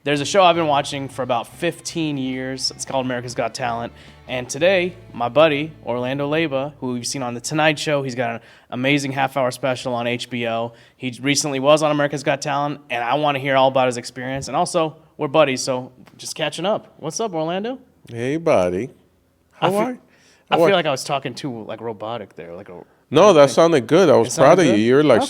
There's a show I've been watching for about 15 years. It's called America's Got Talent. And today, my buddy, Orlando Leyba, who we've seen on The Tonight Show, he's got an amazing half-hour special on HBO. He recently was on America's Got Talent, and I want to hear all about his experience. And also, we're buddies, so just catching up. What's up, Orlando? Hey, buddy. I feel like I was talking too robotic there, No, that sounded good. I was proud of you. You're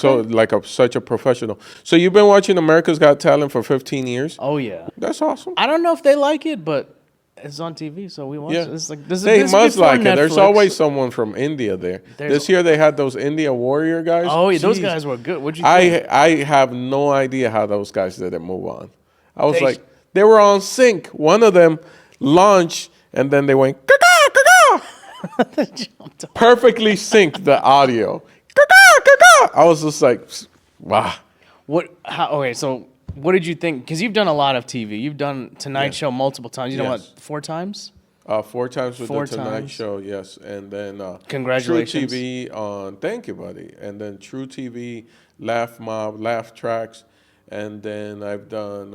such a professional. So you've been watching America's Got Talent for 15 years? Oh yeah, that's awesome. I don't know if they like it, but it's on TV, so we watch it. It's like they must like it. There's always someone from India there. This year they had those India Warrior guys. Oh, yeah, those guys were good. What'd you think? I have no idea how those guys didn't move on. I was they were on sync. One of them launched, and then they went perfectly synced the audio. I was just like, wow. So what did you think? Because you've done a lot of TV. You've done Tonight Show multiple times. You know what? 4 times? 4 times with the Tonight Show, yes. And then congratulations. True TV on, thank you, buddy. And then True TV, Laugh Mob, Laugh Tracks. And then I've done,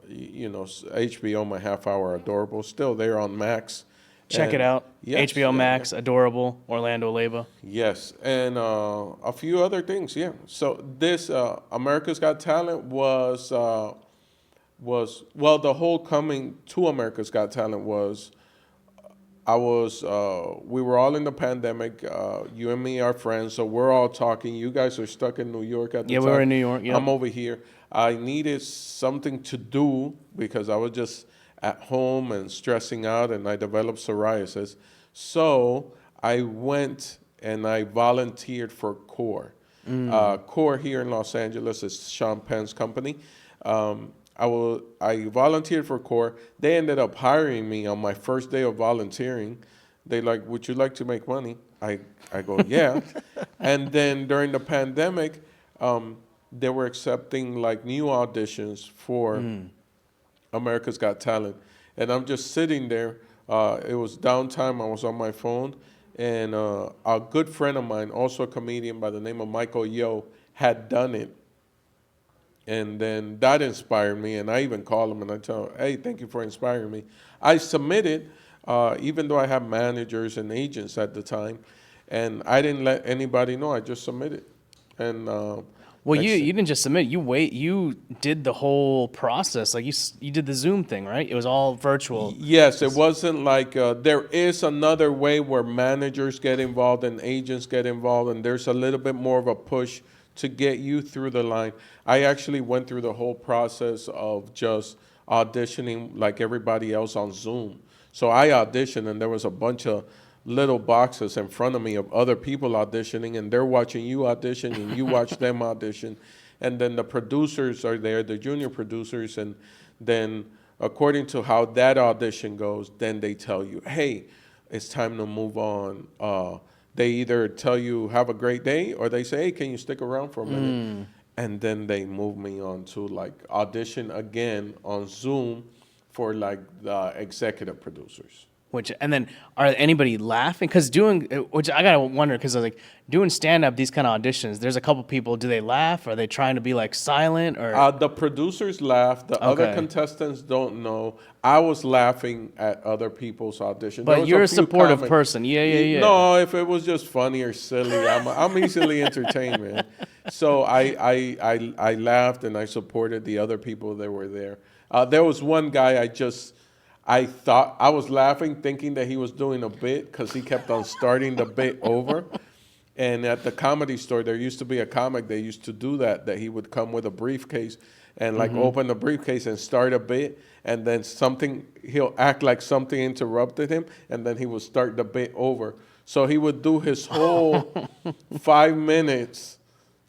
HBO, my half-hour Adorable. Still there on Max. Check it out. Yes, HBO Max, Adorable, Orlando Leyba. Yes, and a few other things, So this America's Got Talent was the whole coming to America's Got Talent was, we were all in the pandemic, you and me are friends, so we're all talking. You guys are stuck in New York at the time. Yeah, we were in New York, I'm over here. I needed something to do because I was just at home and stressing out, and I developed psoriasis. So I went and I volunteered for CORE. CORE here in Los Angeles is Sean Penn's company. I volunteered for CORE. They ended up hiring me on my first day of volunteering. They like, would you like to make money? I go, yeah. And then during the pandemic, they were accepting like new auditions for America's Got Talent. And I'm just sitting there. It was downtime. I was on my phone. And a good friend of mine, also a comedian by the name of Michael Yo, had done it. And then that inspired me. And I even called him and I tell him, hey, thank you for inspiring me. I submitted, even though I had managers and agents at the time. And I didn't let anybody know. I just submitted. And well, you didn't just submit. You did the whole process. Like you did the Zoom thing, right? It was all virtual. Yes, it wasn't like there is another way where managers get involved and agents get involved, and there's a little bit more of a push to get you through the line. I actually went through the whole process of just auditioning like everybody else on Zoom. So I auditioned, and there was a bunch of little boxes in front of me of other people auditioning, and they're watching you audition and you watch them audition. And then the producers are there, the junior producers, and then according to how that audition goes, then they tell you, hey, it's time to move on. They either tell you have a great day, or they say, hey, can you stick around for a minute? And then they move me on to like audition again on Zoom for like the executive producers. And then are anybody laughing? Because which I gotta wonder, because like doing stand up, these kind of auditions, there's a couple people. Do they laugh? Are they trying to be like silent? Or the producers laugh. The other contestants don't know. I was laughing at other people's auditions. But you're a supportive person. Yeah. No, if it was just funny or silly, I'm easily entertained, man. So I laughed and I supported the other people that were there. There was one guy I thought I was laughing, thinking that he was doing a bit because he kept on starting the bit over. And at the Comedy Store, there used to be a comic that used to do that he would come with a briefcase and like open the briefcase and start a bit. And then he'll act like something interrupted him, and then he would start the bit over. So he would do his whole 5 minutes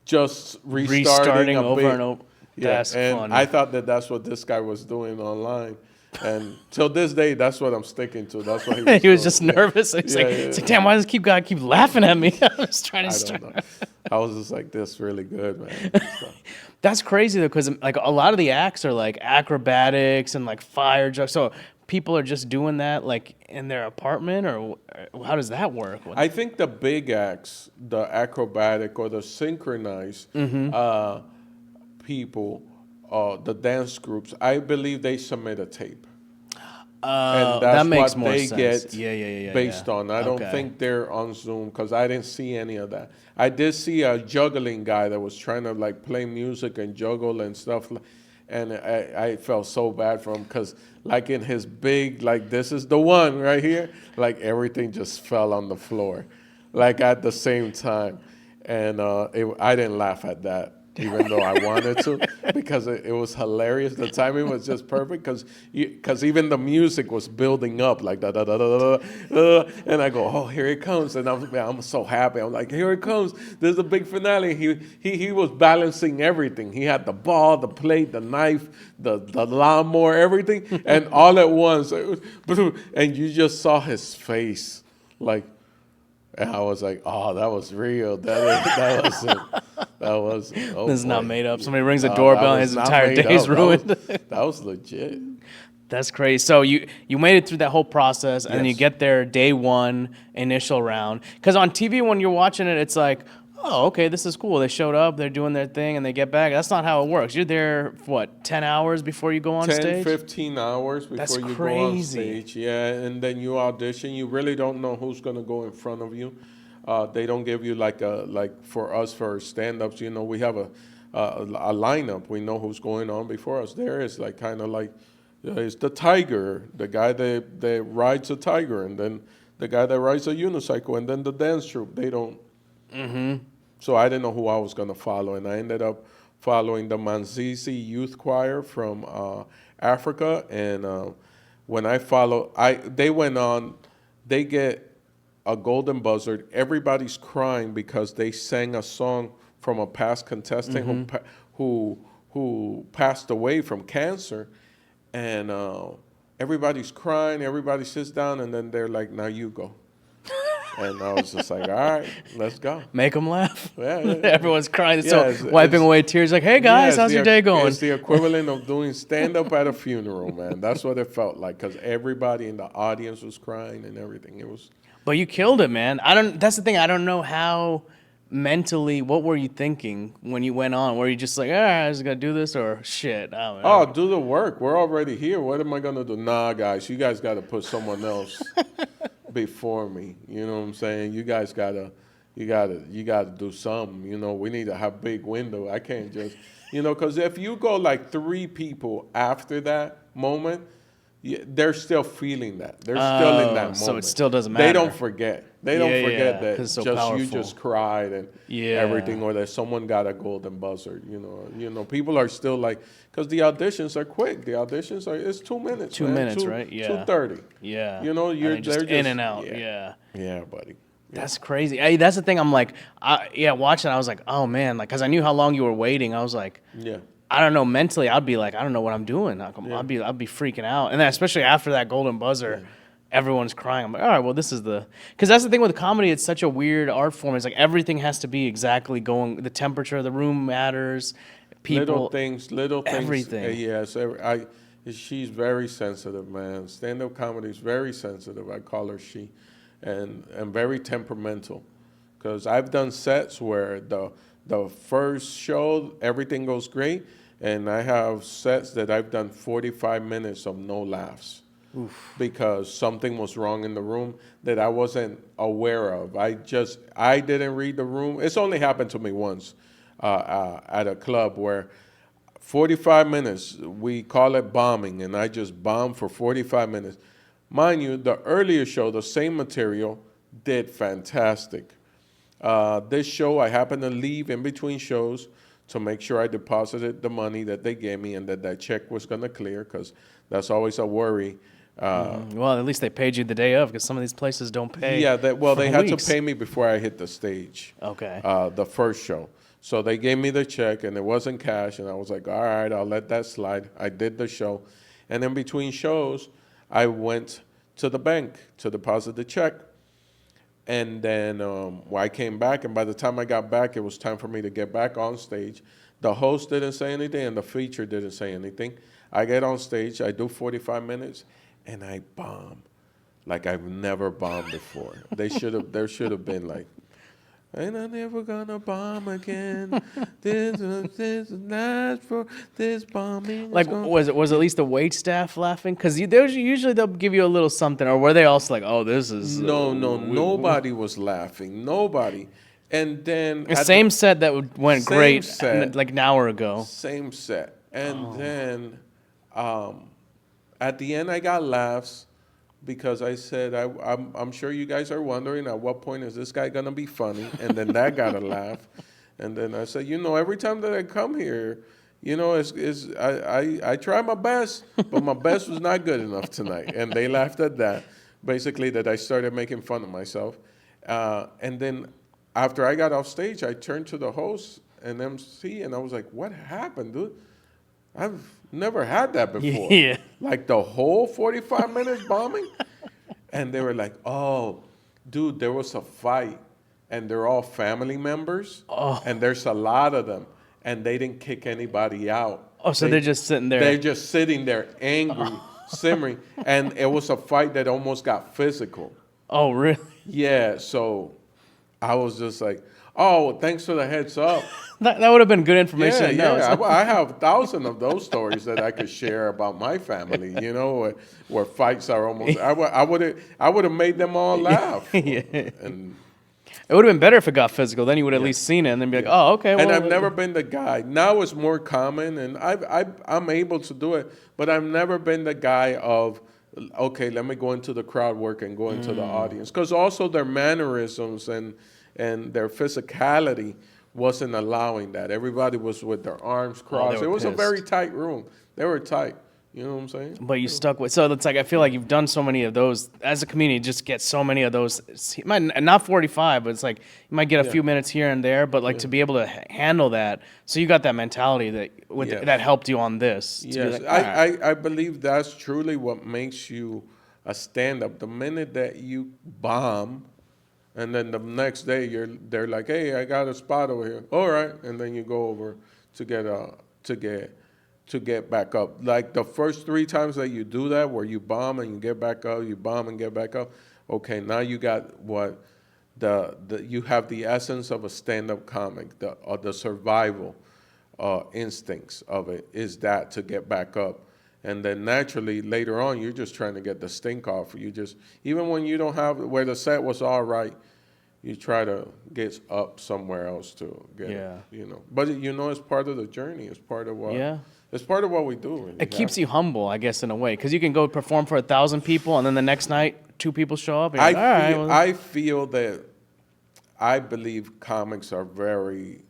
just restarting over bit. and over. That's funny. I thought that's what this guy was doing online. And till this day, that's what I'm sticking to. That's what he was He was just nervous. He's like, damn, why does this guy keep laughing at me? I was trying to I don't know. I was just like, this really good, man. That's crazy, though, because like a lot of the acts are like acrobatics and like fire jokes. So people are just doing that like in their apartment, or how does that work? I think the big acts, the acrobatic or the synchronized people, the dance groups, I believe they submit a tape. And that's that makes what more they sense. get Yeah. based on. I don't Okay. think they're on Zoom because I didn't see any of that. I did see a juggling guy that was trying to like play music and juggle and stuff, and I felt so bad for him because like in his big like this is the one right here, like everything just fell on the floor, like at the same time, and I didn't laugh at that even though I wanted to, because it was hilarious. The timing was just perfect because even the music was building up like da da da da da, and I go, oh, here it comes, and I'm so happy. I'm like, here it comes. There's a big finale. He was balancing everything. He had the ball, the plate, the knife, the lawnmower, everything, and all at once, it was, and you just saw his face, like. And I was like, "Oh, that was real. That was it. That was it. Oh, This is not boy. made up. Somebody rings a No, doorbell that and was his not entire made day's up. ruined. That was legit. That's crazy. So you made it through that whole process, and then you Yes. get there day one, initial round. Because on TV, when you're watching it, it's like, oh, okay, this is cool. They showed up, they're doing their thing, and they get back. That's not how it works. You're there, what, 10 hours before you go on 10, stage? 15 hours before That's you go on crazy. stage. Yeah, and then you audition. You really don't know who's going to go in front of you. They don't give you like for us for stand-ups, we have a lineup. We know who's going on before us. There is like kind of like it's the tiger, the guy that rides a tiger, and then the guy that rides a unicycle, and then the dance troupe. They don't. So I didn't know who I was going to follow, and I ended up following the Manzizi Youth Choir from Africa. And when I follow, they went on, they get a golden buzzard. Everybody's crying because they sang a song from a past contestant who passed away from cancer, and everybody's crying. Everybody sits down, and then they're like, "Now you go." And I was just like, all right, let's go. Make them laugh. Yeah. Everyone's crying. Yeah, So wiping away tears, like, hey guys, how's your day going? It's the equivalent of doing stand-up at a funeral, man. That's what it felt like because everybody in the audience was crying and everything. It was. But you killed it, man. That's the thing. I don't know how mentally. What were you thinking when you went on? Were you just like, I just gotta do this, or shit? I don't know. Oh, do the work. We're already here. What am I gonna do? Nah, guys, you guys got to put someone else before me. You know what I'm saying? You guys you gotta do something. We need to have big window. I can't just, because if you go like 3 people after that moment, they're still feeling that. They're still in that moment. So it still doesn't matter. They don't forget. They don't forget that 'cause it's so just powerful. you just cried and everything, or that someone got a golden buzzard. People are still like, because the auditions are quick. The auditions it's 2 minutes. 2 minutes, right? Yeah. 2:30. Yeah. You're just they're in and out. Yeah. Yeah, buddy. That's crazy. That's the thing. I'm like, watching. I was like, oh man, like, because I knew how long you were waiting. I was like, Yeah. I don't know. Mentally, I'd be like, I don't know what I'm doing. I'd be freaking out. And then especially after that golden buzzer, everyone's crying. I'm like, all right, well, this is because that's the thing with comedy. It's such a weird art form. It's like everything has to be exactly going. The temperature of the room matters. People, little things. everything. Yes, she's very sensitive, man. Stand-up comedy is very sensitive. I call her she, and very temperamental. Because I've done sets where the first show everything goes great, and I have sets that I've done 45 minutes of no laughs. Oof. Because something was wrong in the room that I wasn't aware of. I didn't read the room. It's only happened to me once at a club where 45 minutes, we call it bombing, and I just bombed for 45 minutes. Mind you, the earlier show, the same material, did fantastic. This show, I happened to leave in between shows to make sure I deposited the money that they gave me and that check was going to clear, because that's always a worry. Well, at least they paid you the day of, because some of these places don't pay. Yeah, they had weeks. to pay me before I hit the stage. Okay. The first show. So they gave me the check, and it wasn't cash, and I was like, all right, I'll let that slide. I did the show. And in between shows, I went to the bank to deposit the check. And then I came back, and by the time I got back, it was time for me to get back on stage. The host didn't say anything, and the feature didn't say anything. I get on stage, I do 45 minutes, and I bomb like I've never bombed before. There should have been like, And I'm never gonna bomb again. this is not for this bombing. Like, was at least the wait staff laughing? Because usually they'll give you a little something, or were they also like, "Oh, this is No, nobody was laughing. Nobody. And then the same set that went same great set, like an hour ago." same set. And then at the end, I got laughs because I said, I'm sure you guys are wondering at what point is this guy gonna be funny? And then that got a laugh. And then I said, every time that I come here, I try my best, but my best was not good enough tonight. And they laughed at that, basically that I started making fun of myself. And then after I got off stage, I turned to the host and MC, and I was like, what happened, dude? I've never had that before. Yeah. Like the whole 45 minutes bombing? And they were like, oh, dude, there was a fight, and they're all family members, and there's a lot of them, and they didn't kick anybody out. Oh, so they're just sitting there. They're just sitting there angry, simmering, and it was a fight that almost got physical. Oh, really? Yeah, so I was just like, oh, thanks for the heads up. That would have been good information to know. Yeah. I have thousands of those stories that I could share about my family, where fights are almost. I would have made them all laugh. Yeah. And It would have been better if it got physical. Then you would have at least seen it and then be like, oh, okay. and Well, I've never been the guy. Now it's more common, and I'm able to do it, but I've never been the guy of, okay, let me go into the crowd work and go into the audience, because also their mannerisms and their physicality wasn't allowing that. Everybody was with their arms crossed. were It was a pissed. very tight room. They were tight. You know what I'm saying? But you stuck with. So it's like, I feel like you've done so many of those. As a comedian, you just get so many of those. Not 45, but it's like you might get a few minutes here and there, but like to be able to handle that. So you got that mentality that helped you on this. To be Yes, like, all right. I believe that's truly what makes you a stand-up. The minute that you bomb, and then the next day they're like, hey, I got a spot over here. All right, and then you go over to get back up. Like the first 3 times that you do that, where you bomb and you get back up, you bomb and get back up. Okay, now you got what you have the essence of a stand-up comic. The survival instincts of it is that to get back up. And then naturally, later on, you're just trying to get the stink off. Even when you don't have, where the set was all right, you try to get up somewhere else to get it, But, it's part of the journey. It's part of what, it's part of what we do. It keeps you humble, I guess, in a way. Because you can go perform for 1,000 people, and then the next night, 2 people show up. And you're like, all right, well, I feel that I believe comics are very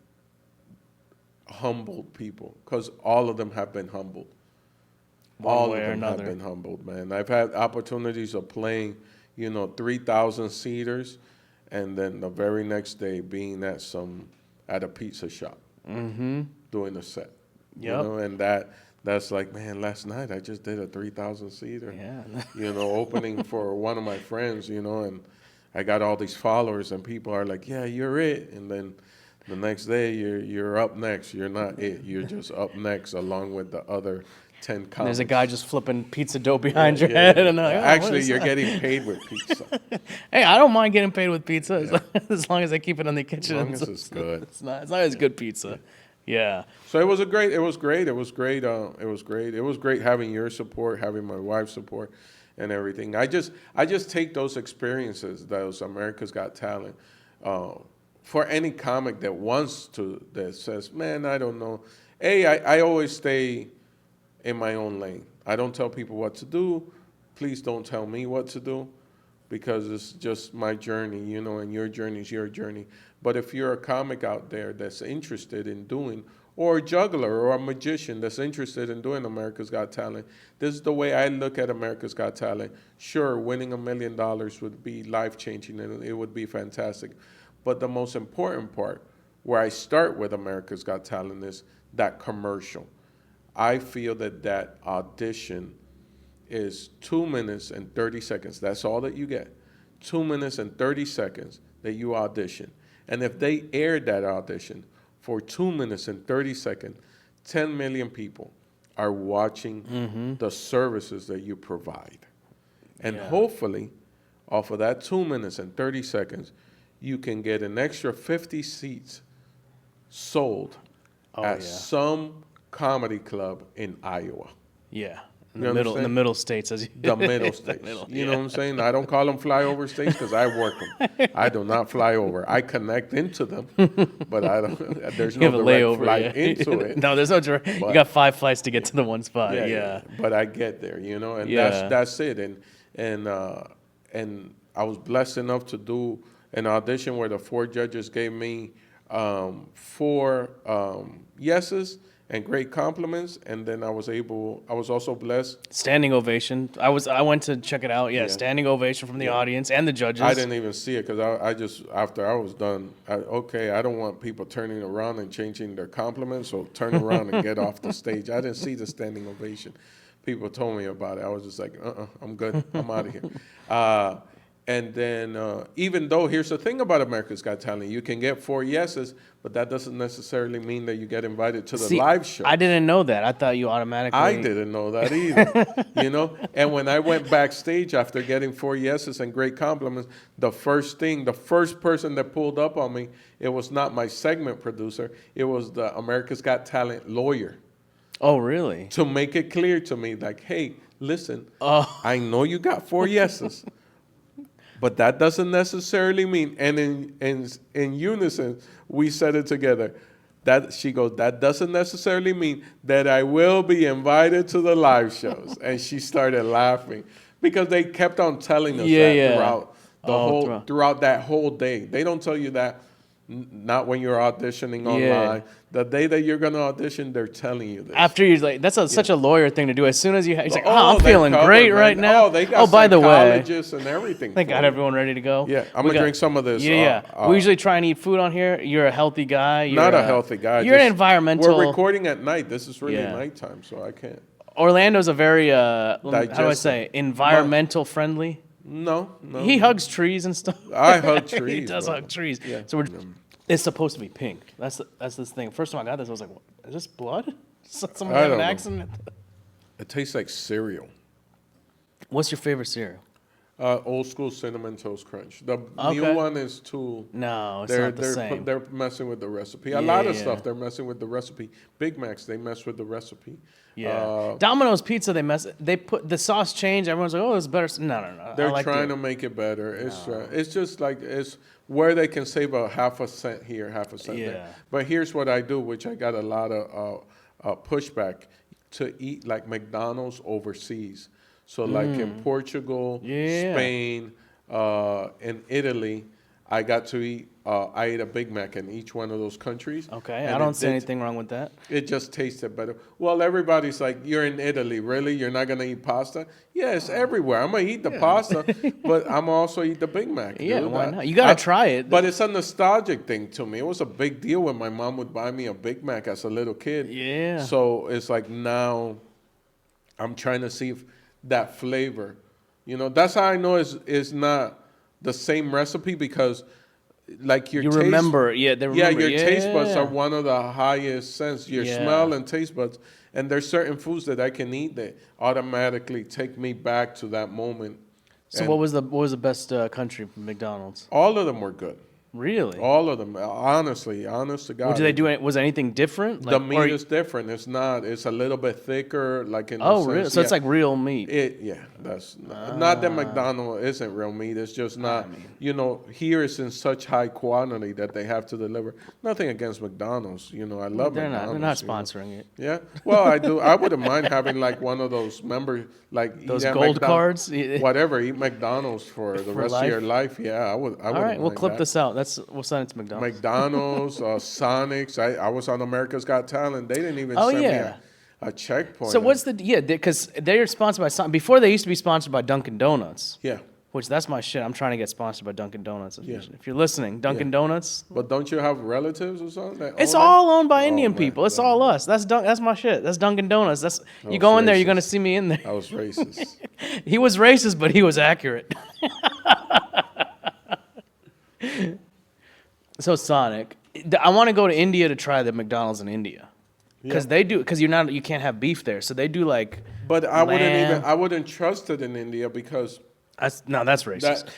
humbled people, because all of them have been humbled. One way or of them another. have been humbled, man. I've had opportunities of playing, 3,000 seaters, and then the very next day being at a pizza shop doing a set. Yep. And that's like, man, last night I just did a 3,000 seater. Yeah. Opening for one of my friends, and I got all these followers, and people are like, yeah, you're it. And then the next day you're up next. You're not it. You're just up next along with the other 10 comics. There's a guy just flipping pizza dough behind your head. And like, actually, you're getting paid with pizza. Hey, I don't mind getting paid with pizza as long as I keep it in the kitchen. As long as it's good. It's not as good pizza. Yeah. So it was great. It was great. It was great having your support, having my wife's support, and everything. I just take those experiences, those America's Got Talent, for any comic that says, man, I don't know. I always stay in my own lane. I don't tell people what to do. Please don't tell me what to do, because it's just my journey, and your journey is your journey. But if you're a comic out there that's interested in doing, or a juggler or a magician that's interested in doing America's Got Talent, this is the way I look at America's Got Talent. Sure, winning $1 million would be life-changing, and it would be fantastic. But the most important part, where I start with America's Got Talent, is that commercial. I feel that audition is 2 minutes and 30 seconds. That's all that you get. 2 minutes and 30 seconds that you audition. And if they aired that audition for 2 minutes and 30 seconds, 10 million people are watching the services that you provide. And hopefully, off of that 2 minutes and 30 seconds, you can get an extra 50 seats sold at yeah. some comedy club in Iowa. Yeah. In You the middle, in the understand? middle states, as you The middle states. You know what I'm saying? I don't call them flyover states because I work them. I do not fly over. I connect into them, but I don't. There's You no have a direct layover, flight yeah. into it. No, there's no direct. You But- got 5 flights to get to the one spot. Yeah. But I get there, and Yeah. that's it. And I was blessed enough to do an audition where the 4 judges gave me 4 yeses and great compliments, and then I was also blessed. Standing ovation. I went to check it out. Yeah, Yeah. standing ovation from the audience and the judges. I didn't even see it because I just, after I was done, I don't want people turning around and changing their compliments, so turn around and get off the stage. I didn't see the standing ovation. People told me about it. I was just like, I'm good. I'm out of here. And then, even though, here's the thing about America's Got Talent, you can get 4 yeses, but that doesn't necessarily mean that you get invited to the live show. I didn't know that. I thought you automatically. I didn't know that either, And when I went backstage after getting 4 yeses and great compliments, the first person that pulled up on me, it was not my segment producer. It was the America's Got Talent lawyer. Oh, really? To make it clear to me, like, hey, listen, I know you got 4 yeses, but that doesn't necessarily mean, and in unison, we said it together. She goes, that doesn't necessarily mean that I will be invited to the live shows. And she started laughing because they kept on telling us that throughout that whole day. They don't tell you that not when you're auditioning online. The day that you're going to audition, they're telling you this. After you're like, that's such a lawyer thing to do. As soon as he's like, I'm they're feeling covered, great man. right now. They got by the way, psychologists and everything. they got everyone ready to go. Yeah, I'm going to drink some of this. We usually try and eat food on here. You're a healthy guy. Not a healthy guy. You're an environmental. We're recording at night. This is really nighttime, so I can't. Orlando's a very, how do I say, environmental friendly. No. He hugs trees and stuff. I hug trees. He does hug trees. Yeah. So it's supposed to be pink. That's this thing. First time I got this, I was like, what? Is this blood? Someone had an accident? It tastes like cereal. What's your favorite cereal? Old school Cinnamon Toast Crunch. The new one is too. No, it's not the same. They're messing with the recipe. A lot of stuff, they're messing with the recipe. Big Macs, they mess with the recipe. Yeah. Domino's Pizza, they put the sauce change. Everyone's like, oh, it's better. No. They're trying to make it better. It's just like it's where they can save a half a cent here, half a cent there. But here's what I do, which I got a lot of pushback to eat like McDonald's overseas. So like in Portugal, Spain, and Italy, I got to eat. I ate a Big Mac in each one of those countries. Okay, I don't see anything wrong with that. It just tasted better. Well, everybody's like, you're in Italy, really? You're not going to eat pasta? Yes, everywhere. I'm going to eat the pasta, but I'm also eat the Big Mac. Yeah, why not? You got to try it. But it's a nostalgic thing to me. It was a big deal when my mom would buy me a Big Mac as a little kid. Yeah. So it's like now I'm trying to see if that flavor, that's how I know it's not the same recipe because like your taste, remember, your taste buds are one of the highest sense. Your smell and taste buds, and there's certain foods that I can eat that automatically take me back to that moment. So what was the best country for McDonald's? All of them were good. Really? All of them. Honestly, honest to God. What did they do? Was anything different? The meat is different. It's not. It's a little bit thicker, like in. Oh, really? So it's like real meat. That's not that McDonald's isn't real meat. It's just not. Here it's in such high quantity that they have to deliver. Nothing against McDonald's. I love McDonald's. They're not sponsoring it. Yeah. Well, I do. I wouldn't mind having like one of those those gold cards. Whatever. Eat McDonald's for the rest of your life. Yeah, I would. All right, we'll clip this out. We'll send it to McDonald's. McDonald's, Sonics. I was on America's Got Talent. They didn't even send me a checkpoint. So what's because they're sponsored by something. Before they used to be sponsored by Dunkin' Donuts. Yeah. Which that's my shit. I'm trying to get sponsored by Dunkin' Donuts. Yeah. If you're listening, Dunkin' Donuts. But don't you have relatives or something? It's all owned by Indian people. It's all us. That's my shit. That's Dunkin' Donuts. You go in there, you're gonna see me in there. I was racist. He was racist, but he was accurate. So Sonic, I want to go to India to try the McDonald's in India, because they do. Because you can't have beef there, so they do like. But I wouldn't trust it in India because That's racist.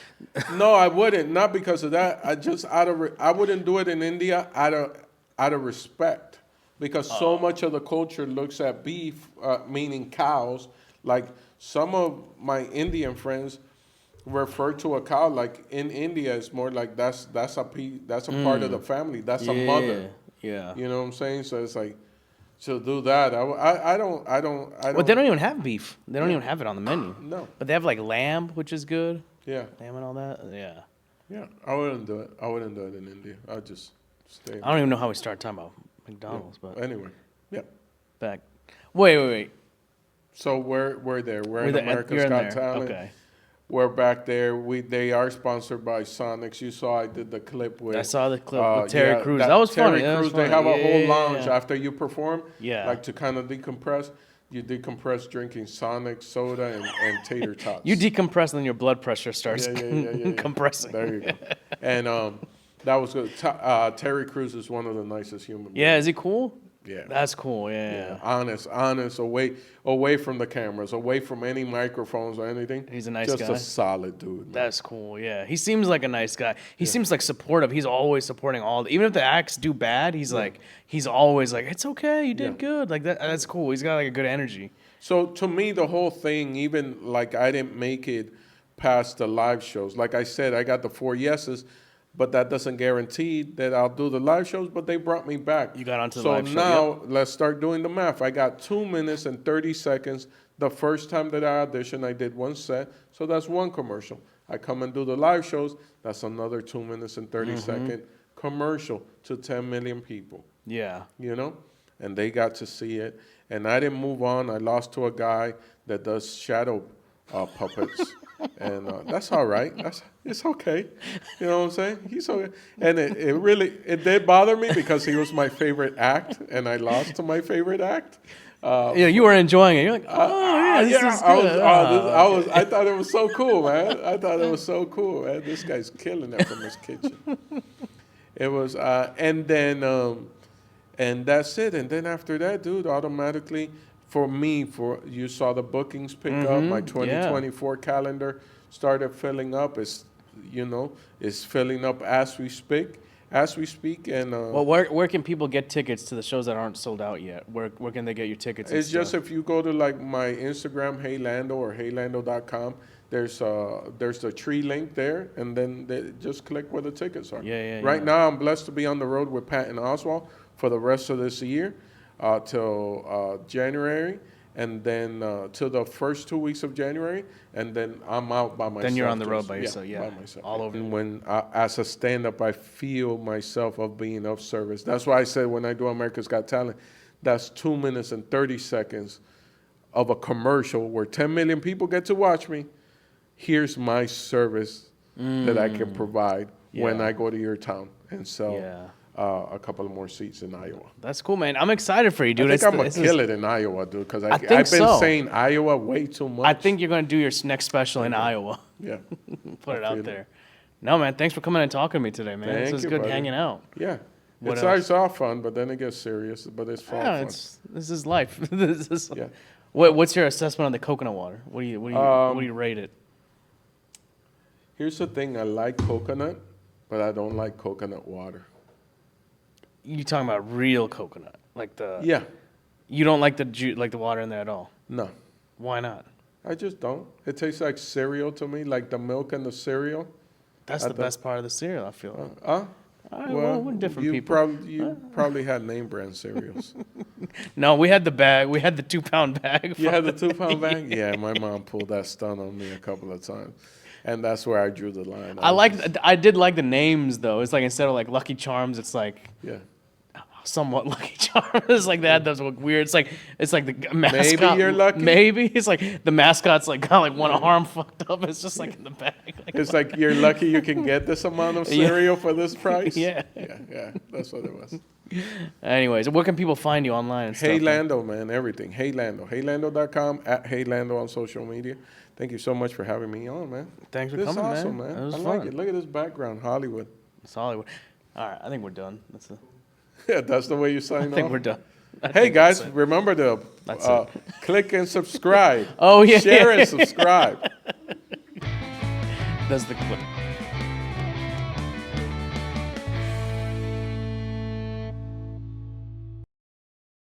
No, I wouldn't. Not because of that. I just I wouldn't do it in India out of respect, because so much of the culture looks at beef, meaning cows. Like some of my Indian friends refer to a cow like in India. It's more like that's a part of the family. That's a mother. Yeah. You know what I'm saying? So it's like, to do that, I don't. Well, they don't even have beef. They don't even have it on the menu. No. But they have like lamb, which is good. Yeah. Lamb and all that. Yeah. Yeah. I wouldn't do it. I wouldn't do it in India. I'd just stay. I don't even know how we started talking about McDonald's, but Anyway. Yeah. back. Wait. So we're there. We're in You're America's in Got there. Talent. Okay. We're back there. They are sponsored by Sonics. You saw I did the clip with. I saw the clip with Terry Crews. That was Terry funny. That was Crews. They funny. have a whole Yeah. lounge after you perform. Yeah. Like to kind of decompress. You decompress drinking Sonic soda and tater tots. You decompress and then your blood pressure starts Yeah. compressing. There you go. And that was good. Terry Crews is one of the nicest human beings. Yeah, is he cool? Yeah. That's cool. Yeah. Honest, away from the cameras, away from any microphones or anything. He's a nice Just guy. a solid dude. Man. That's cool. Yeah, he seems like a nice guy. He seems like supportive. He's always supporting even if the acts do bad, he's always like, it's okay, you did good. Like that. That's cool. He's got like a good energy. So to me, the whole thing, even like I didn't make it past the live shows. Like I said, I got the 4 yeses, but that doesn't guarantee that I'll do the live shows. But they brought me back. You got onto the live show. So now let's start doing the math. I got 2 minutes and 30 seconds. The first time that I auditioned, I did 1 set. So that's 1 commercial. I come and do the live shows. That's another 2 minutes and 30-second commercial to 10 million people. Yeah. You know? And they got to see it. And I didn't move on. I lost to a guy that does shadow puppets. And that's all right. It's okay. You know what I'm saying? He's okay. And it did bother me because he was my favorite act, and I lost to my favorite act. You were enjoying it. You're like, this is good. I thought it was so cool, man. I thought it was so cool, man. This guy's killing it from his kitchen. It was, and that's it. And then after that, dude, automatically. For me, you saw the bookings pick up. My 2024 calendar started filling up. It's filling up as we speak. And well, where can people get tickets to the shows that aren't sold out yet? Where can they get your tickets? It's just if you go to like my Instagram, HeyLando or HeyLando.com. There's the tree link there, and then they just click where the tickets are. Right now, I'm blessed to be on the road with Pat and Oswald for the rest of this year. Till January, and then till the first 2 weeks of January, and then I'm out by myself. Then you're on the road by yourself, by myself. all over. And when as a stand-up, I feel myself of being of service. That's why I said when I do America's Got Talent, that's 2 minutes and 30 seconds of a commercial where 10 million people get to watch me. Here's my service that I can provide when I go to your town and sell. A couple of more seats in Iowa. That's cool, man. I'm excited for you, dude. I think I'm going to kill it in Iowa, dude, because I've been saying Iowa way too much. I think you're going to do your next special in Iowa. Yeah. Put it out there. No, man, thanks for coming and talking to me today, man. This is good hanging out. Yeah. It starts off fun, but then it gets serious, but it's fun. This is life. What's your assessment on the coconut water? What do you rate it? Here's the thing. I like coconut, but I don't like coconut water. You talking about real coconut, like the? Yeah. You don't like the water in there at all? No. Why not? I just don't. It tastes like cereal to me, like the milk in the cereal. That's the best part of the cereal, I feel. Well, we're different people. You probably had name brand cereals. No, we had the bag. We had the 2-pound bag. You had the 2-pound bag? Yeah, my mom pulled that stunt on me a couple of times. And that's where I drew the line. I did like the names though. It's like instead of like Lucky Charms, it's like somewhat Lucky Charms. It's like that. That's weird. It's like the mascot. Maybe you're lucky. Maybe it's like the mascot's like got like one arm fucked up. It's just like in the bag. It's like you're lucky you can get this amount of cereal for this price. Yeah. That's what it was. Anyways, where can people find you online? And stuff, HeyLando, man, everything. HeyLando, HeyLando.com, @HeyLando on social media. Thank you so much for having me on, man. Thanks for coming, man. This is awesome, man. I like it. Look at this background, Hollywood. It's Hollywood. All right, I think we're done. That's the way you sign off? I think we're done. Hey, guys, remember to click and subscribe. Oh, yeah. Share and subscribe. does the